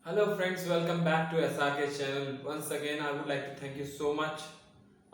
Hello friends, welcome back to SRK channel. Once again, I would like to thank you so much.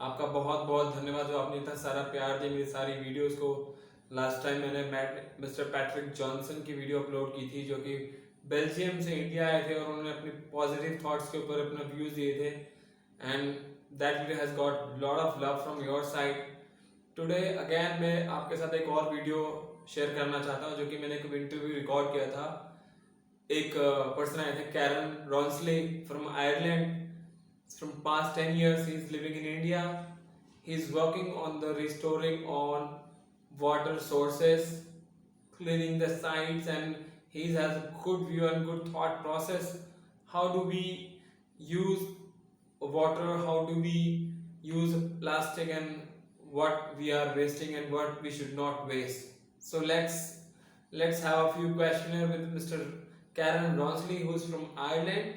आपका बहुत बहुत धन्यवाद जो आपने इतना सारा प्यार दिया मेरी सारी वीडियोस को। लास्ट टाइम मैंने मिस्टर पैट्रिक जॉनसन की वीडियो अपलोड की थी जो कि बेल्जियम से इंडिया आए थे और उन्होंने अपने पॉजिटिव थॉट्स के ऊपर अपना व्यूज दिए थे and that video has got lot of love from your side. Today again मैं आपके साथ एक और वीडियो शेयर करना चाहता हूँ जो कि मैंने एक इंटरव्यू रिकॉर्ड किया था। एक पर्सन आए थे Karen Ronsley from Ireland. From past 10 years he is living in India. He is working on the restoring on water sources, cleaning the sites, and he has a good view and good thought process. How do we use water? How do we use plastic, and what we are wasting and what we should not waste? So let's have a few questionnaire with Mr. Caron Ransley, who's from Ireland.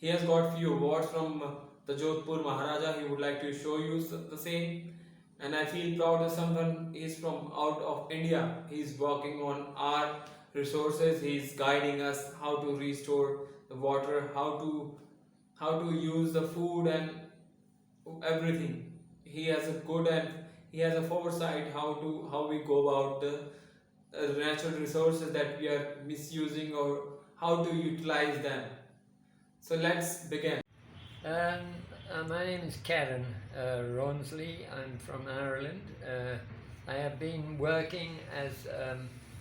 He has got few awards from the Jodhpur Maharaja. He would like to show you the same. And I feel proud that someone is from out of India. He's working on our resources. He's guiding us how to restore the water, how to use the food and everything. He has a good and he has a foresight how we go about the natural resources that we are misusing or how to utilize them. So let's begin. My name is Caron Ransley. I'm from Ireland. I have been working as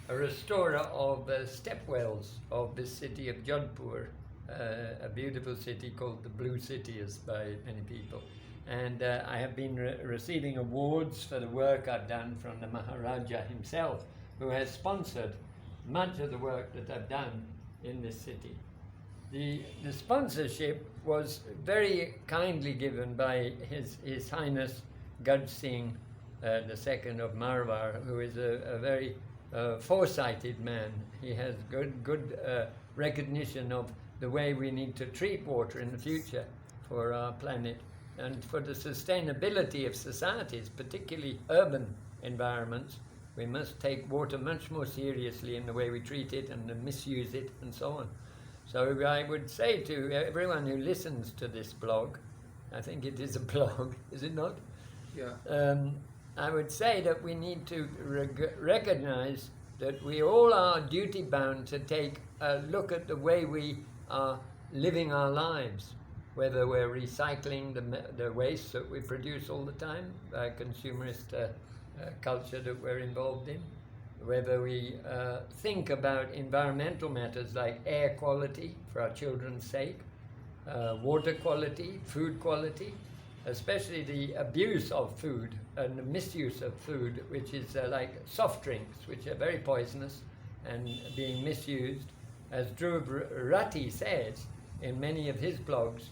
a restorer of stepwells of the city of Jodhpur, a beautiful city called the Blue City is by many people. And I have been receiving awards for the work I've done from the Maharaja himself, who has sponsored much of the work that I've done in this city. The sponsorship was very kindly given by His Highness Gaj Singh II of Marwar, who is a very foresighted man. He has good recognition of the way we need to treat water in the future for our planet and for the sustainability of societies, particularly urban environments. We must take water much more seriously in the way we treat it and misuse it and so on. So I would say to everyone who listens to this blog, I think it is a blog, is it not? Yeah. I would say that we need to recognize that we all are duty bound to take a look at the way we are living our lives, whether we're recycling the waste that we produce all the time by consumerist culture that we're involved in, whether we think about environmental matters like air quality for our children's sake, water quality, food quality, especially the abuse of food and the misuse of food, which is like soft drinks, which are very poisonous and being misused. As Dhruv Rathi says in many of his blogs,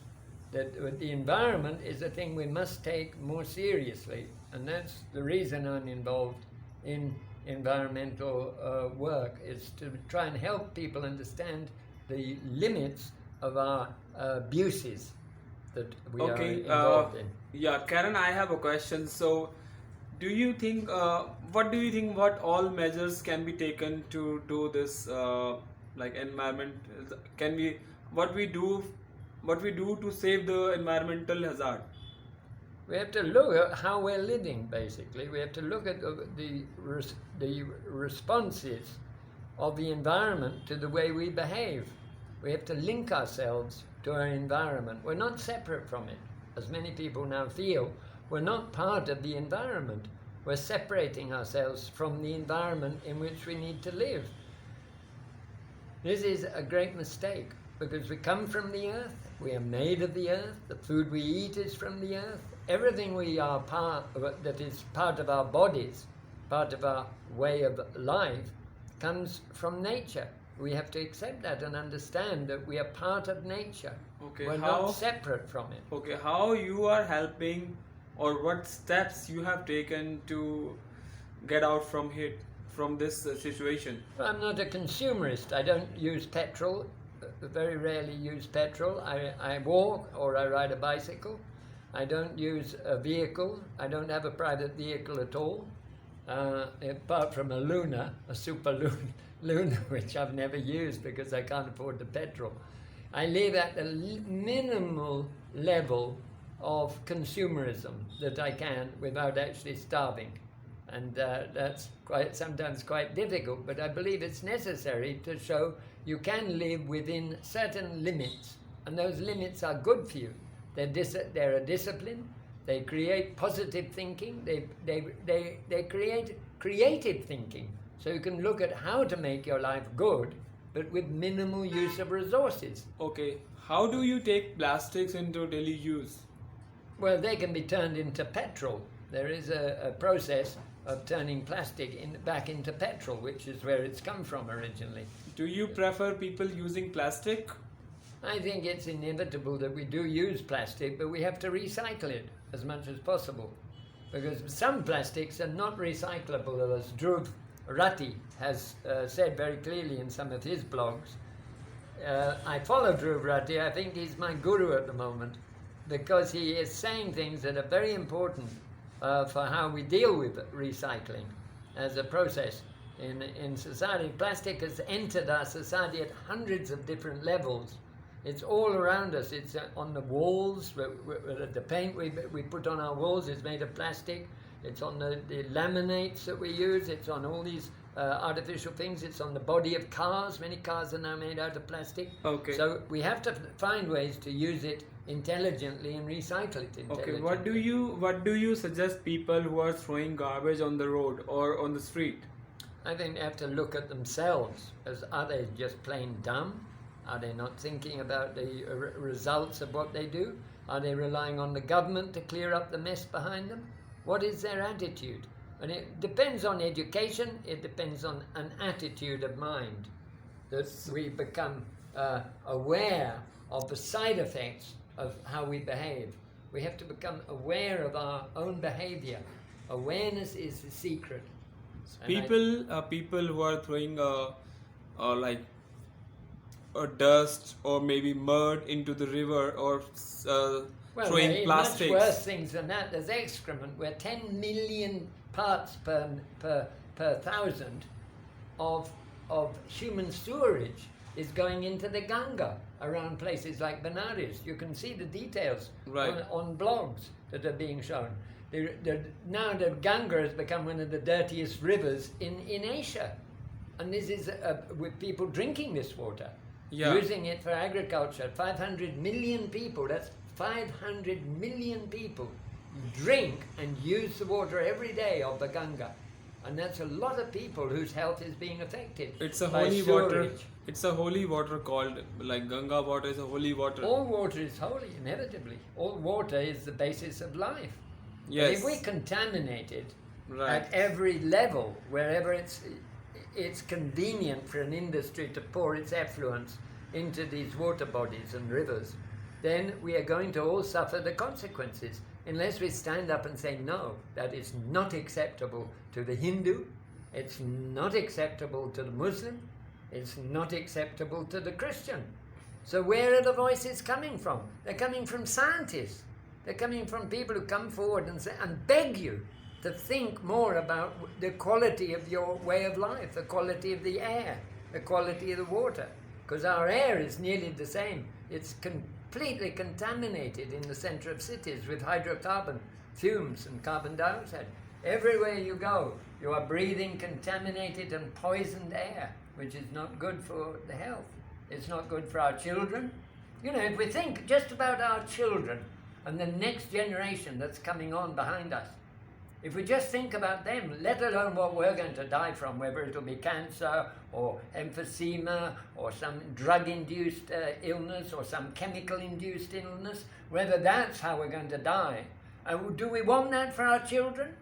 that the environment is a thing we must take more seriously, and that's the reason I'm involved in environmental work, is to try and help people understand the limits of our abuses that we are involved in. Yeah, Karen, I have a question. So, do you think, what all measures can be taken to do this, like environment? Can we, what we do to save the environmental hazard? We have to look at how we're living, basically. We have to look at the responses of the environment to the way we behave. We have to link ourselves to our environment. We're not separate from it, as many people now feel. We're not part of the environment. We're separating ourselves from the environment in which we need to live. This is a great mistake, because we come from the earth, we are made of the earth, the food we eat is from the earth. Everything we are part of, that is part of our bodies, part of our way of life, comes from nature. We have to accept that and understand that we are part of nature. Okay, we're not separate from it. Okay, how you are helping, or what steps you have taken to get out from this situation? I'm not a consumerist. I don't use petrol, very rarely use petrol. I walk or I ride a bicycle. I don't use a vehicle. I don't have a private vehicle at all, apart from a Luna, a super Luna, which I've never used because I can't afford the petrol. I live at the minimal level of consumerism that I can without actually starving. And that's sometimes quite difficult, but I believe it's necessary to show you can live within certain limits, and those limits are good for you. They're a discipline, they create positive thinking, they create creative thinking, so you can look at how to make your life good, but with minimal use of resources. Okay, how do you take plastics into daily use? Well, they can be turned into petrol. There is a process of turning plastic back into petrol, which is where it's come from originally. Do you prefer people using plastic? I think it's inevitable that we do use plastic, but we have to recycle it as much as possible, because some plastics are not recyclable, as Dhruv Rathi has said very clearly in some of his blogs. I follow Dhruv Rathi. I think he's my guru at the moment, because he is saying things that are very important for how we deal with recycling as a process in society. Plastic has entered our society at hundreds of different levels. It's all around us. It's on the walls. The paint we put on our walls is made of plastic. It's on the laminates that we use. It's on all these artificial things. It's on the body of cars. Many cars are now made out of plastic. Okay. So we have to find ways to use it intelligently and recycle it intelligently. Okay, what do you suggest people who are throwing garbage on the road or on the street? I think they have to look at themselves. Are they just plain dumb? Are they not thinking about the results of what they do? Are they relying on the government to clear up the mess behind them? What is their attitude? And it depends on education. It depends on an attitude of mind, that we become aware of the side effects of how we behave. We have to become aware of our own behavior. Awareness is the secret. People who are throwing like dust or maybe mud into the river, or throwing plastics. Much worse things than that. There's excrement, where 10 million parts per thousand of human sewerage is going into the Ganga around places like Benares. You can see the details on blogs that are being shown. Now the Ganga has become one of the dirtiest rivers in Asia. And this is with people drinking this water, using it for agriculture. 500 million people, that's 500 million people drink and use the water every day of the Ganga. And that's a lot of people whose health is being affected. It's a by holy sewerage. water. It's a holy water called, like Ganga water is a holy water. All water is holy, inevitably. All water is the basis of life. Yes. But if we contaminate it at every level, wherever it's convenient for an industry to pour its effluents into these water bodies and rivers, then we are going to all suffer the consequences, unless we stand up and say, no, that is not acceptable to the Hindu, it's not acceptable to the Muslim, it's not acceptable to the Christian. So where are the voices coming from? They're coming from scientists. They're coming from people who come forward and beg you to think more about the quality of your way of life, the quality of the air, the quality of the water. Because our air is nearly the same. It's completely contaminated in the center of cities with hydrocarbon fumes and carbon dioxide. Everywhere you go, you are breathing contaminated and poisoned air, which is not good for the health. It's not good for our children. You know, if we think just about our children and the next generation that's coming on behind us, if we just think about them, let alone what we're going to die from, whether it'll be cancer or emphysema or some drug-induced illness or some chemical-induced illness, whether that's how we're going to die. Do we want that for our children?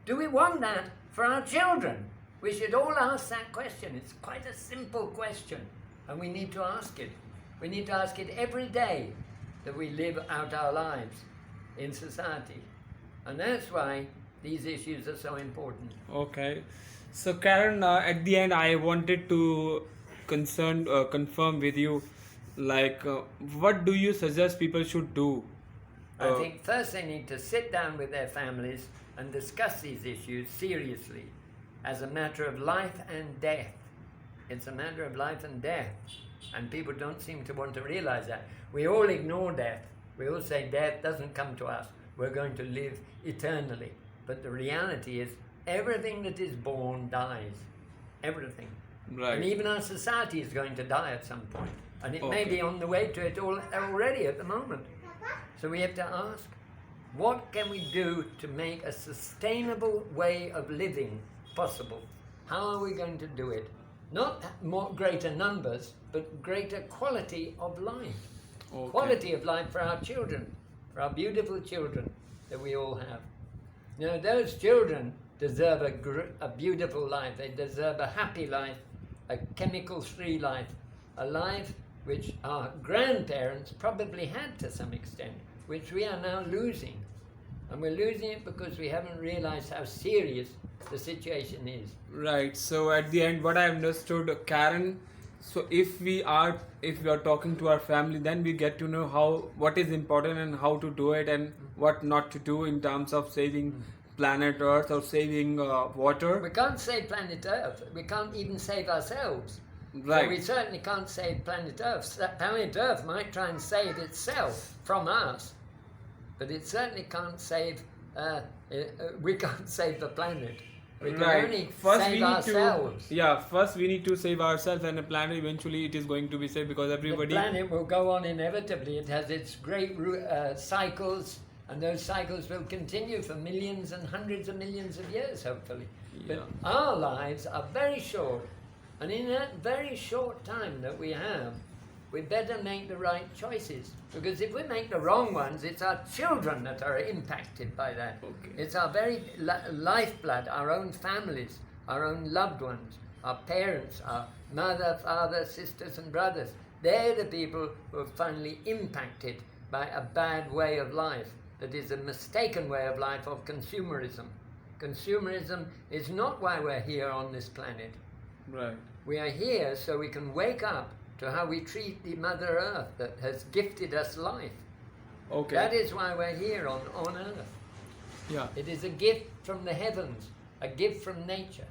Do we want that for our children? We should all ask that question. It's quite a simple question, and we need to ask it. We need to ask it every day that we live out our lives in society. And that's why these issues are so important. Okay. So Caron, at the end I wanted to confirm with you, like what do you suggest people should do? I think first they need to sit down with their families and discuss these issues seriously as a matter of life and death. It's a matter of life and death. And people don't seem to want to realize that. We all ignore death. We all say death doesn't come to us. We're going to live eternally. But the reality is everything that is born dies. Everything. Right. And even our society is going to die at some point. And it may Okay. be on the way to it already at the moment. So we have to ask, what can we do to make a sustainable way of living possible? How are we going to do it? Not more greater numbers, but greater quality of life. Okay. Quality of life for our children, for our beautiful children that we all have. You know, those children deserve a beautiful life. They deserve a happy life, a chemical-free life, a life which our grandparents probably had to some extent, which we are now losing. And we're losing it because we haven't realized how serious the situation is. Right. So at the end, what I understood, Karen. So if we are talking to our family, then we get to know what is important and how to do it and what not to do in terms of saving planet Earth or saving water. We can't save planet Earth. We can't even save ourselves. Right. So we certainly can't save planet Earth. Planet Earth might try and save itself from us, but it certainly can't save. We can't save the planet. We can only save ourselves. First we need to save ourselves, and the planet eventually it is going to be saved because everybody. The planet will go on inevitably. It has its great cycles, and those cycles will continue for millions and hundreds of millions of years, hopefully. Yeah. But our lives are very short, and in that very short time that we have, we better make the right choices. Because if we make the wrong ones, it's our children that are impacted by that. Okay. It's our very lifeblood, our own families, our own loved ones, our parents, our mother, father, sisters and brothers. They're the people who are finally impacted by a bad way of life. That is a mistaken way of life of consumerism. Consumerism is not why we're here on this planet. Right. We are here so we can wake up to how we treat the Mother Earth that has gifted us life. Okay. That is why we're here on Earth. Yeah. It is a gift from the heavens, a gift from nature.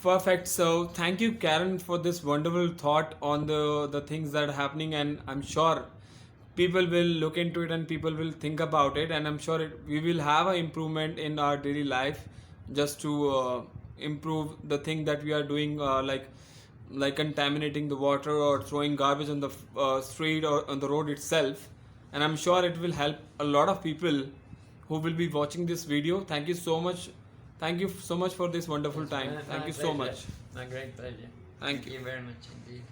Perfect. So thank you, Karen, for this wonderful thought on the things that are happening, and I'm sure people will look into it and people will think about it, and I'm sure we will have an improvement in our daily life just to improve the thing that we are doing, like contaminating the water or throwing garbage on the street or on the road itself. And I'm sure it will help a lot of people who will be watching this video. Thank you so much. Thank you so much for this wonderful time. Thank you so much. My great pleasure. Thank you. Thank you very much indeed.